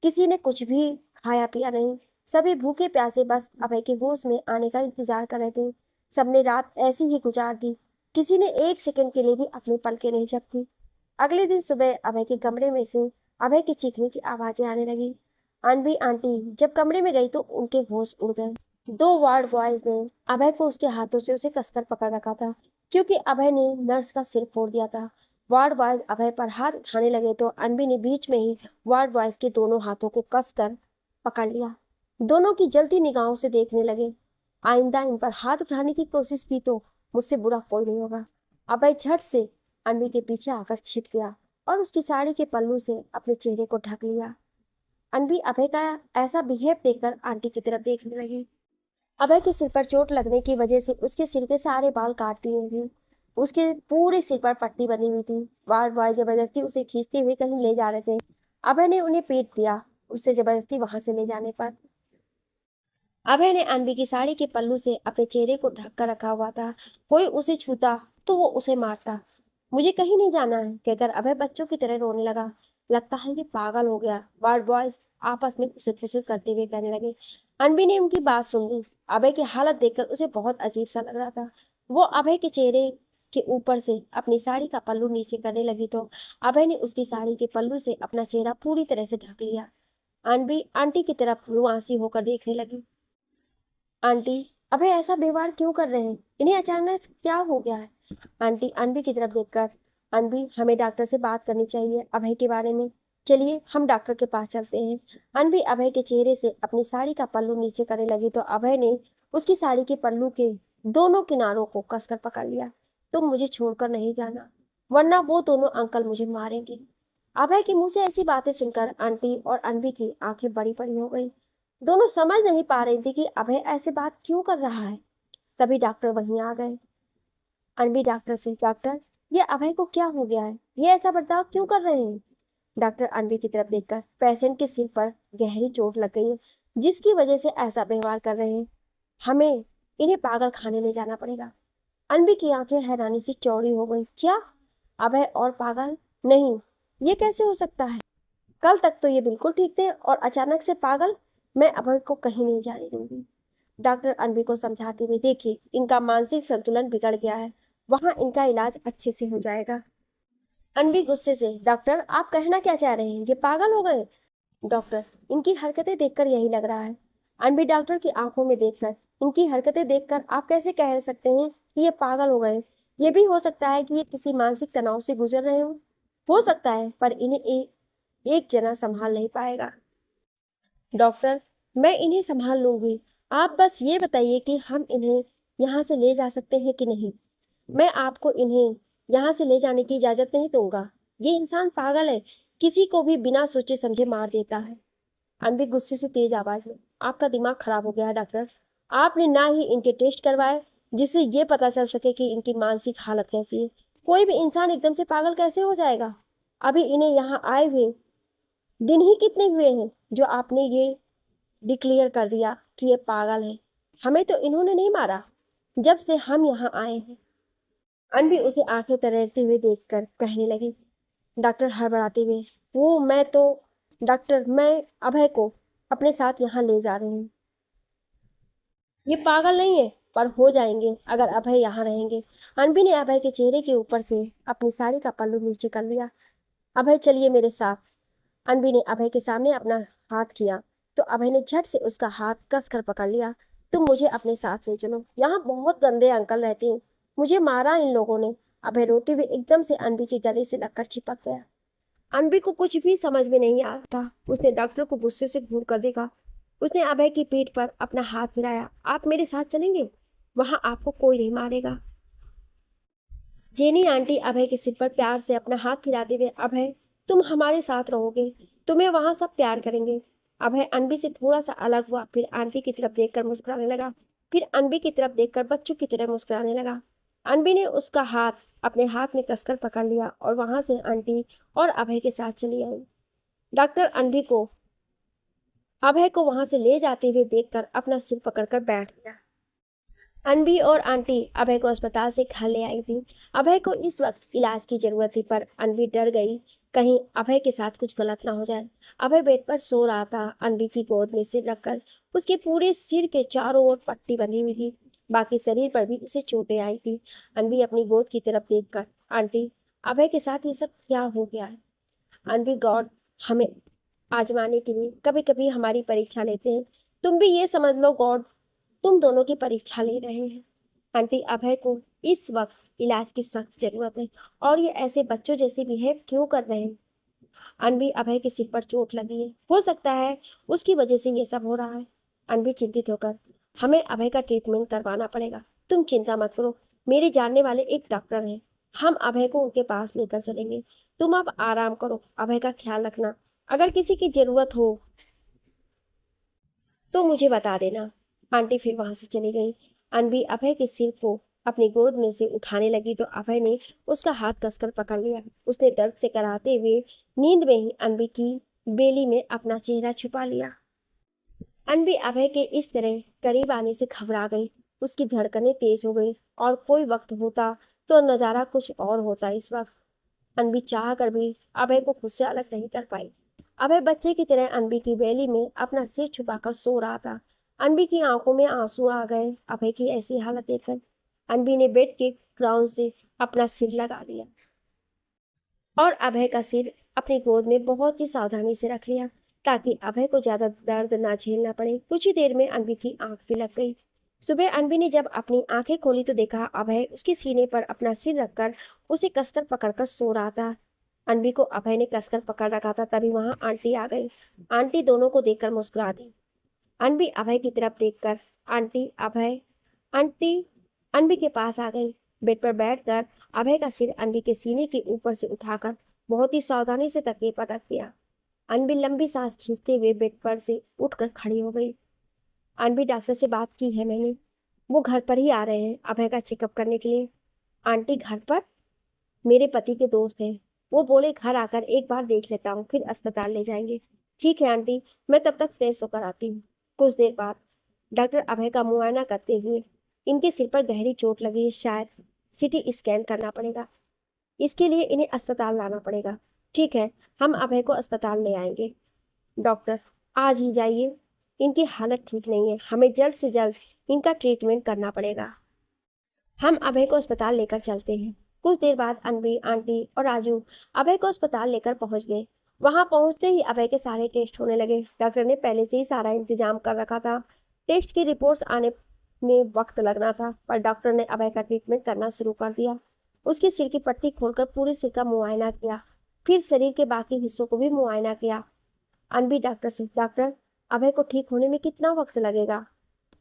किसी ने कुछ भी खाया पिया नहीं। सभी भूखे प्यासे बस अभय के होश में आने का इंतजार कर रहे थे। सबने रात ऐसी ही गुजार दी। किसी ने एक सेकंड के लिए भी अपनी पलकें नहीं झपकी। अगले दिन सुबह अभय के कमरे में से अभय के चीखने की आवाजें आने लगी। अनबी आंटी जब कमरे में गई तो उनके होश उड़ गए। दो वार्ड बॉयज ने अभय को उसके हाथों से उसे कसकर पकड़ रखा था, क्योंकि अभय ने नर्स का सिर फोड़ दिया था। वार्ड बॉयज अभय पर हाथ उठाने लगे तो अनबी ने बीच में ही वार्ड बॉयज के दोनों हाथों को कसकर पकड़ लिया। दोनों की जलती निगाहों से देखने लगे। आइंदा इन पर हाथ उठाने की कोशिश की तो मुझसे बुरा कोई नहीं होगा। अभय झट से अनबी के पीछे आकर छिप गया और उसकी साड़ी के पल्लू से अपने चेहरे को ढक लिया। अनबी अभय का ऐसा बिहेव देखकर आंटी की तरफ देखने लगी। अभय के सिर पर चोट लगने की वजह से उसके सिर के सारे बाल काट दिए थे। उसके पूरे सिर पर पट्टी बनी हुई थी। वार्ड बॉय जबरदस्ती उसे खींचते हुए कहीं ले जा रहे थे। अभय ने उन्हें पीट दिया उससे जबरदस्ती वहां से ले जाने पर। अभय ने अनबी की साड़ी के पल्लू से अपने चेहरे को ढक कर रखा हुआ था। कोई उसे छूता तो वो उसे मारता। मुझे कहीं नहीं जाना है, कहकर अभय बच्चों की तरह रोने लगा। लगता है ये पागल हो गया, वार्ड बॉयज आपस में कुसुर फुसुर करते हुए कहने लगे। अनबी ने उनकी बात सुन ली। अभय की हालत देखकर उसे बहुत अजीब सा लग रहा था। वो अभय के चेहरे के ऊपर से अपनी साड़ी का पल्लू नीचे करने लगी तो अभय ने उसकी साड़ी के पल्लू से अपना चेहरा पूरी तरह से ढक लिया। अनबी आंटी की तरफ रुआंसी होकर देखने लगी। आंटी अभय ऐसा व्यवहार क्यों कर रहे हैं? इन्हें अचानक से क्या हो गया है? आंटी अनबी की तरफ देखकर। अनबी हमें डॉक्टर से बात करनी चाहिए अभय के बारे में। चलिए हम डॉक्टर के पास चलते हैं। अनबी अभय के चेहरे से अपनी साड़ी का पल्लू नीचे करने लगी तो अभय ने उसकी साड़ी के पल्लू के दोनों किनारों को कसकर पकड़ लिया। तुम मुझे छोड़कर नहीं जाना, वरना वो दोनों अंकल मुझे मारेंगे। अभय के मुंह से ऐसी बातें सुनकर आंटी और अनबी की आंखें बड़ी बड़ी हो गई। दोनों समझ नहीं पा रही थी कि अभय ऐसे बात क्यों कर रहा है। तभी डॉक्टर वहीं आ गए। अनबी डॉक्टर से, डॉक्टर ये अभय को क्या हो गया है? ये ऐसा बर्ताव क्यों कर रहे हैं? डॉक्टर अनबी की तरफ देखकर, पेशेंट के सिर पर गहरी चोट लग गई है, जिसकी वजह से ऐसा व्यवहार कर रहे हैं। हमें इन्हें पागल खाने ले जाना पड़ेगा। अनबी की आंखें हैरानी से चौड़ी हो गई। क्या? अभय और पागल? नहीं, ये कैसे हो सकता है? कल तक तो ये बिल्कुल ठीक थे और अचानक से पागल। मैं अभय को कहीं नहीं जाने दूंगी। डॉक्टर अनबी को समझाते हुए, देखिए इनका मानसिक संतुलन बिगड़ गया है, वहां इनका इलाज अच्छे से हो जाएगा। अनबी गुस्से से, डॉक्टर आप कहना क्या चाह रहे हैं? ये पागल हो गए? डॉक्टर इनकी हरकतें देखकर यही लग रहा है। अनबी डॉक्टर की आंखों में देखकर, इनकी हरकतें देखकर आप कैसे कह सकते हैं कि ये पागल हो गए? ये भी हो सकता है कि ये किसी मानसिक तनाव से गुजर रहे हो सकता है, पर इन्हें एक जना संभाल नहीं पाएगा। डॉक्टर मैं इन्हें संभाल लूंगी, आप बस ये बताइए कि हम इन्हें यहाँ से ले जा सकते हैं कि नहीं। मैं आपको इन्हें यहाँ से ले जाने की इजाजत नहीं दूंगा। ये इंसान पागल है, किसी को भी बिना सोचे समझे मार देता है। अनबी गुस्से से तेज आवाज में, आपका दिमाग खराब हो गया है डॉक्टर। आपने ना ही इनके टेस्ट करवाए जिससे ये पता चल सके कि इनकी मानसिक हालत कैसी है। कोई भी इंसान एकदम से पागल कैसे हो जाएगा? अभी इन्हें यहाँ आए हुए दिन ही कितने हुए हैं जो आपने ये डिक्लेयर कर दिया कि ये पागल है? हमें तो इन्होंने नहीं मारा जब से हम यहाँ आए हैं। अनबी उसे आंखें तरेरते हुए देखकर कहने लगी। डॉक्टर हड़बड़ाते हुए, वो मैं तो डॉक्टर मैं अभय को अपने साथ यहाँ ले जा रही हूँ। ये पागल नहीं है, पर हो जाएंगे अगर अभय यहाँ रहेंगे। अनबी ने अभय के चेहरे के ऊपर से अपनी साड़ी का पल्लू नीचे कर लिया। अभय चलिए मेरे साथ। अनबी ने अभय के सामने अपना हाथ किया। तो अभय ने झट से उसका हाथ कसकर पकड़ लिया। तुम मुझे अपने साथ ले चलो, यहाँ बहुत गंदे अंकल रहते हैं, मुझे मारा इन लोगों ने। अभय रोते हुए एकदम से अनबी के गले से लगकर चिपक गया। अनबी को कुछ भी समझ में नहीं आता। उसने डॉक्टर को गुस्से से घूर कर देखा। उसने अभय की पीठ पर अपना हाथ फिराया। आप मेरे साथ चलेंगे, वहां आपको कोई नहीं मारेगा। जेनी आंटी अभय के सिर पर प्यार से अपना हाथ फिराते हुए, अभय तुम हमारे साथ रहोगे, तुम्हें वहां सब प्यार करेंगे। अभय अनबी से थोड़ा सा अलग हुआ, फिर आंटी की तरफ देखकर मुस्कुराने लगा, फिर अनबी की तरफ देखकर बच्चों की तरह मुस्कुराने लगा। अनबी ने उसका हाथ अपने हाथ में कसकर पकड़ लिया और वहां से आंटी और अभय के साथ चली आई। डॉक्टर अभय को वहां से ले जाते हुए देखकर अपना सिर पकड़कर बैठ गया। अनबी और आंटी अभय को अस्पताल से घर ले आई थी। अभय को इस वक्त इलाज की जरूरत थी, पर अनबी डर गई कहीं अभय के साथ कुछ गलत ना हो जाए। अभय बेड पर सो रहा था, अनबी की गोद में सिर रखकर। उसके पूरे सिर के चारों ओर पट्टी बंधी हुई थी, बाकी शरीर पर भी उसे चोटें आई थी। अनबी अपनी गोद की तरफ देखकर, आंटी अभय के साथ ये सब क्या हो गया है? अनबी, गॉड हमें आजमाने के लिए कभी कभी हमारी परीक्षा लेते हैं। तुम भी ये समझ लो गॉड तुम दोनों की परीक्षा ले रहे हैं। आंटी, अभय को इस वक्त इलाज की सख्त जरूरत है, और ये ऐसे बच्चों जैसे बिहेव क्यों कर रहे हैं? अनबी, अभय के सिर पर चोट लगी है, हो सकता है उसकी वजह से ये सब हो रहा है। अनबी चिंतित होकर, हमें अभय का ट्रीटमेंट करवाना पड़ेगा। तुम चिंता मत करो, मेरे जानने वाले एक डॉक्टर हैं, हम अभय को उनके पास लेकर चलेंगे। तुम अब आराम करो, अभय का ख्याल रखना। अगर किसी की जरूरत हो तो मुझे बता देना। आंटी फिर वहां से चली गई। अनबी अभय के सिर को अपनी गोद में से उठाने लगी तो अभय ने उसका हाथ कसकर पकड़ लिया। उसने दर्द से कराहते हुए नींद में ही अनबी की बेली में अपना चेहरा छुपा लिया। अनबी अभय के इस तरह करीब आने से घबरा गई। उसकी धड़कनें तेज हो गई, और कोई वक्त होता तो नजारा कुछ और होता। इस वक्त अनबी चाह कर भी अभय को खुद से अलग नहीं कर पाई। अभय बच्चे की तरह अनबी की बेली में अपना सिर छुपाकर सो रहा था। अनबी की आंखों में आंसू आ गए अभय की ऐसी हालत देखकर। अनबी ने बेड के ग्राउंड से अपना सिर लगा दिया और अभय का सिर अपनी गोद में बहुत ही सावधानी से रख लिया, ताकि अभय को ज्यादा दर्द ना झेलना पड़े। कुछ ही देर में अनबी की आंख भी लग गई। सुबह अनबी ने जब अपनी आंखें खोली तो देखा अभय उसके सीने पर अपना सिर रखकर उसे कसकर पकड़कर सो रहा था। अनबी को अभय ने कसकर पकड़ रखा था, तभी वहां आंटी आ गई। आंटी दोनों को देखकर मुस्कुरा दी। अनबी अभय की तरफ देखकर, आंटी अनबी के पास आ गई। बेड पर बैठकर अभय का सिर अनबी के सीने के ऊपर से उठाकर बहुत ही सावधानी से तकिए पर रख दिया। अनबी लंबी सांस खींचते हुए बेड पर से उठकर खड़ी हो गई। अनबी, डॉक्टर से बात की है मैंने, वो घर पर ही आ रहे हैं अभय का चेकअप करने के लिए। आंटी, घर पर? मेरे पति के दोस्त हैं, वो बोले घर आकर एक बार देख लेता हूँ, फिर अस्पताल ले जाएंगे। ठीक है आंटी, मैं तब तक फ्रेश होकर आती हूँ। कुछ देर बाद डॉक्टर अभय का मुआयना करते हुए, इनके सिर पर गहरी चोट लगी है, शायद सीटी स्कैन करना पड़ेगा, इसके लिए इन्हें अस्पताल लाना पड़ेगा। ठीक है, हम अभय को अस्पताल ले आएंगे। डॉक्टर, आज ही जाइए, इनकी हालत ठीक नहीं है, हमें जल्द से जल्द इनका ट्रीटमेंट करना पड़ेगा। हम अभय को अस्पताल लेकर चलते हैं। कुछ देर बाद अनबी, आंटी और राजू अभय को अस्पताल लेकर पहुंच गए। वहां पहुंचते ही अभय के सारे टेस्ट होने लगे। डॉक्टर ने पहले से ही सारा इंतजाम कर रखा था। टेस्ट की रिपोर्ट्स आने में वक्त लगना था, पर डॉक्टर ने अभय का ट्रीटमेंट करना शुरू कर दिया। उसके सिर की पट्टी खोलकर पूरे सिर का मुआयना किया, फिर शरीर के बाकी हिस्सों को भी मुआयना किया। अनबी डॉक्टर से, डॉक्टर अभय को ठीक होने में कितना वक्त लगेगा?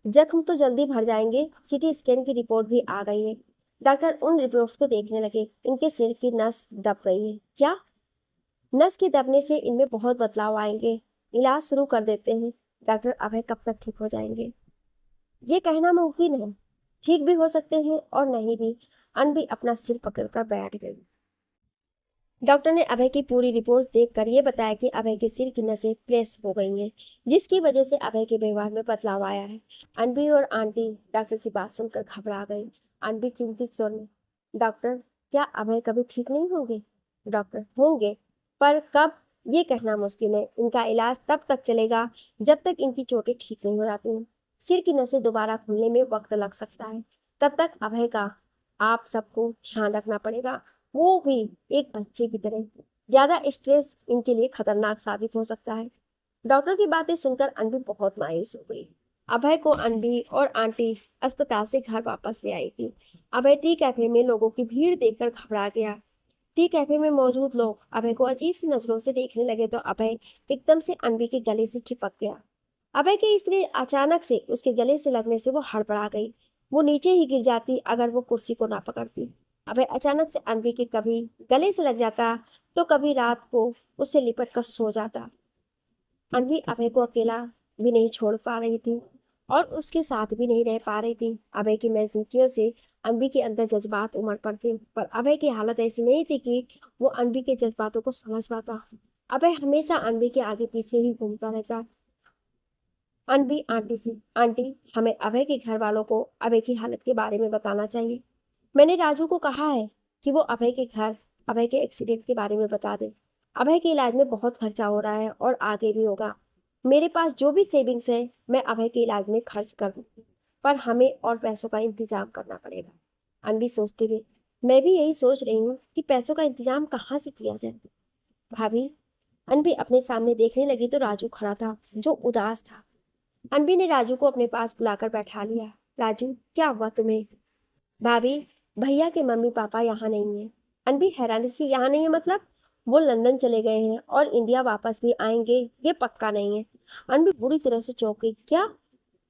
जख्म तो जल्दी भर जाएंगे, सीटी स्कैन की रिपोर्ट भी आ गई है। डॉक्टर उन रिपोर्ट्स को देखने लगे। इनके सिर की नस दब गई है। क्या? नस के दबने से इनमें बहुत बदलाव आएंगे, इलाज शुरू कर देते हैं। डॉक्टर, अभय कब तक ठीक हो जाएंगे? ये कहना मुमकिन है, ठीक भी हो सकते हैं और नहीं भी। अनबी अपना सिर पकड़कर बैठ गई। डॉक्टर ने अभय की पूरी रिपोर्ट देखकर ये बताया कि अभय के सिर की नसें प्रेस हो गई हैं, जिसकी वजह से अभय के व्यवहार में बदलाव आया है। अनबी और आंटी डॉक्टर की बात सुनकर घबरा गई। अनबी चिंतित स्वर में, डॉक्टर, क्या अभय कभी ठीक नहीं होंगे? डॉक्टर, होंगे, पर कब ये कहना मुश्किल है। इनका इलाज तब तक चलेगा जब तक इनकी चोटें ठीक नहीं हो जाती हैं। सिर की नसें दोबारा खुलने में वक्त लग सकता है। तब तक अभय का आप सबको ध्यान रखना पड़ेगा, वो भी एक बच्चे की तरह। ज्यादा स्ट्रेस इनके लिए खतरनाक साबित हो सकता है। डॉक्टर की बातें सुनकर अनवी बहुत मायूस हो गई। अभय को अनवी और आंटी अस्पताल से घर वापस ले आई थी। अभय टी कैफे में लोगों की भीड़ देखकर घबरा गया। टी कैफे में मौजूद लोग अभय को अजीब सी नजरों से देखने लगे तो अभय एकदम से अनवी के गले से चिपक गया। अभय के इसलिए अचानक से उसके गले से लगने से वो हड़बड़ा गई। वो नीचे ही गिर जाती अगर वो कुर्सी को ना पकड़ती। अभय अचानक से अनवी के कभी गले से लग जाता तो कभी रात को उससे लिपट कर सो जाता। अनवी अभय को अकेला भी नहीं छोड़ पा रही थी और उसके साथ भी नहीं रह पा रही थी। अभय की नजदीकियों से अनवी के अंदर जज्बात उमड़ पड़ते पर अभय की हालत ऐसी नहीं थी कि वो अनवी के जज्बातों को समझ पाता। अभय हमेशा अनवी के आगे पीछे ही घूमता रहता। अनवी आंटी से, आंटी हमें अभय के घर वालों को अभय की हालत के बारे में बताना चाहिए। मैंने राजू को कहा है कि वो अभय के एक्सीडेंट के बारे में बता दे। अभय के इलाज में बहुत खर्चा हो रहा है और आगे भी होगा। मेरे पास जो भी सेविंग्स है मैं अभय के इलाज में खर्च कर दूंगी, पर हमें और पैसों का इंतजाम करना पड़ेगा। अनवी सोचते हुए, मैं भी यही सोच रही हूँ कि पैसों का इंतजाम कहाँ से किया जाए। भाभी, अनवी अपने सामने देखने लगी तो राजू खड़ा था जो उदास था। अनवी ने राजू को अपने पास बुलाकर बैठा लिया। राजू, क्या हुआ तुम्हें? भाभी, भैया के मम्मी पापा यहाँ नहीं है। अनवी हैरानी से, यहाँ नहीं है मतलब? वो लंदन चले गए हैं और इंडिया वापस भी आएंगे ये पक्का नहीं है। अनवी बुरी तरह से चौंक गई। क्या?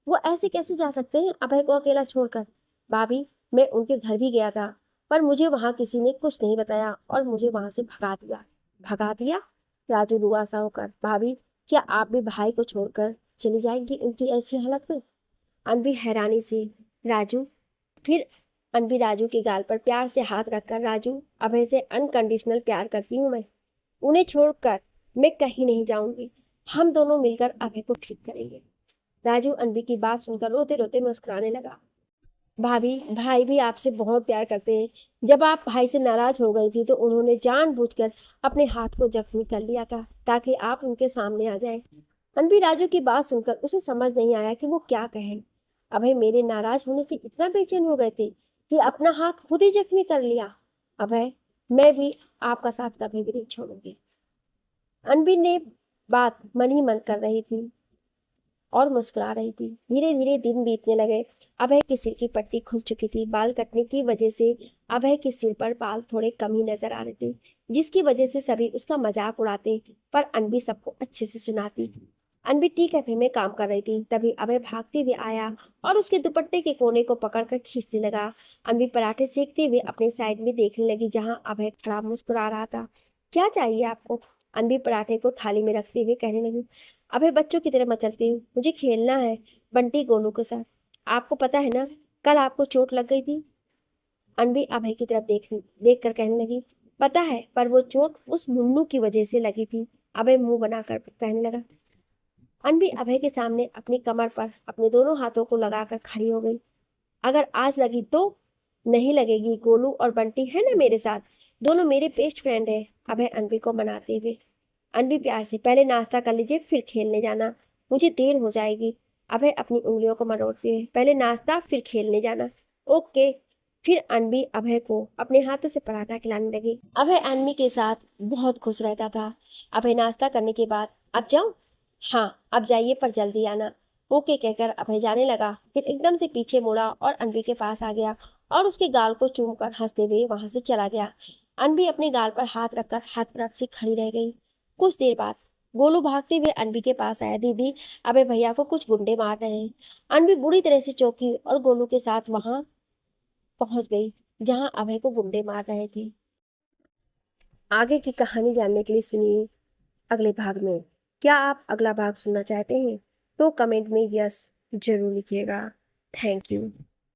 वो ऐसे कैसे जा सकते हैं अभय को अकेला छोड़कर? भाभी, मैं उनके घर भी गया था पर मुझे वहां किसी ने कुछ नहीं बताया और मुझे वहां से भगा दिया। भगा दिया? राजू रुआ सा होकर, भाभी क्या आप भी भाई को छोड़कर चली जाएंगी उनकी ऐसी हालत में? अनवी हैरानी से, राजू, फिर अनवी राजू के गाल पर प्यार से हाथ रखकर, राजू अभय से अनकंडीशनल प्यार करती हूँ मैं। उन्हें छोड़कर मैं कहीं नहीं जाऊंगी। हम दोनों मिलकर अभय को ठीक करेंगे। राजू अनवी की बात सुनकर रोते रोते मुस्कुराने लगा। भाभी, भाई भी आपसे बहुत प्यार करते हैं। जब आप भाई से नाराज हो गई थी तो उन्होंने जानबूझकर अपने हाथ को जख्मी कर लिया था ताकि आप उनके सामने आ जाए। अनवी राजू की बात सुनकर उसे समझ नहीं आया कि वो क्या कहे। अभय मेरे नाराज होने से इतना बेचैन हो गए थे कि अपना हाथ खुद ही जख्मी कर लिया। अभय, मैं भी आपका साथ कभी भी नहीं छोड़ूंगी। अनवी ने बात मन ही मन कर रही थी और मुस्कुरा रही थी। धीरे धीरे दिन बीतने लगे। अभय के सिर की पट्टी खुल चुकी थी। बाल कटने की वजह से अभय के सिर पर बाल थोड़े कम ही नजर आ रहे थे, जिसकी वजह से सभी उसका मजाक उड़ाते पर अनवी सबको अच्छे से सुनाती। अनवी टी कैफे में काम कर रही थी तभी अभय भागते हुए आया और उसके दुपट्टे के कोने को पकड़कर खींचने लगा। अनवी पराठे सेकते हुए अपने साइड में देखने लगी जहां अभय खड़ा मुस्कुरा रहा था। क्या चाहिए आपको? अनवी पराठे को थाली में रखते हुए कहने लगी। अभय बच्चों की तरह मचलती हूँ, मुझे खेलना है बंटी गोलू के साथ। आपको पता है ना कल आपको चोट लग गई थी? अनवी अभय की तरफ देख कर कहने लगी। पता है, पर वो चोट उस मुन्नू की वजह से लगी थी। अभय मुंह बनाकर कहने लगा। अनवी अभय के सामने अपनी कमर पर अपने दोनों हाथों को लगाकर खड़ी हो गई। अगर आज लगी तो नहीं लगेगी, गोलू और बंटी है ना मेरे साथ, दोनों मेरे बेस्ट फ्रेंड है। अभय अनवी को मनाते हुए। अनवी प्यार से, पहले नाश्ता कर लीजिए फिर खेलने जाना, मुझे देर हो जाएगी। अभय अपनी उंगलियों को मरोड़ते हुए, पहले नाश्ता फिर खेलने जाना। ओके। फिर अनवी अभय को अपने हाथों से पराठा खिलाने लगी। अभय अनवी के साथ बहुत खुश रहता था। अभय नाश्ता करने के बाद, अब जाऊं? हाँ अब जाइए पर जल्दी आना। ओके कहकर अभय जाने लगा, फिर एकदम से पीछे मुड़ा और अनवी के पास आ गया और उसके गाल को चूमकर हंसते हुए वहां से चला गया। अनवी अपने गाल पर हाथ रखकर हथप्रभ से खड़ी रह गई। कुछ देर बाद गोलू भागते हुए अनवी के पास आया। दीदी, अबे भैया को कुछ गुंडे मार रहे हैं। अनवी बुरी तरह से चौंकी और गोलू के साथ वहां पहुंच गई जहां अभय को गुंडे मार रहे थे। आगे की कहानी जानने के लिए सुनिए अगले भाग में। क्या आप अगला भाग सुनना चाहते हैं तो कमेंट में यस जरूर लिखिएगा। Thank you.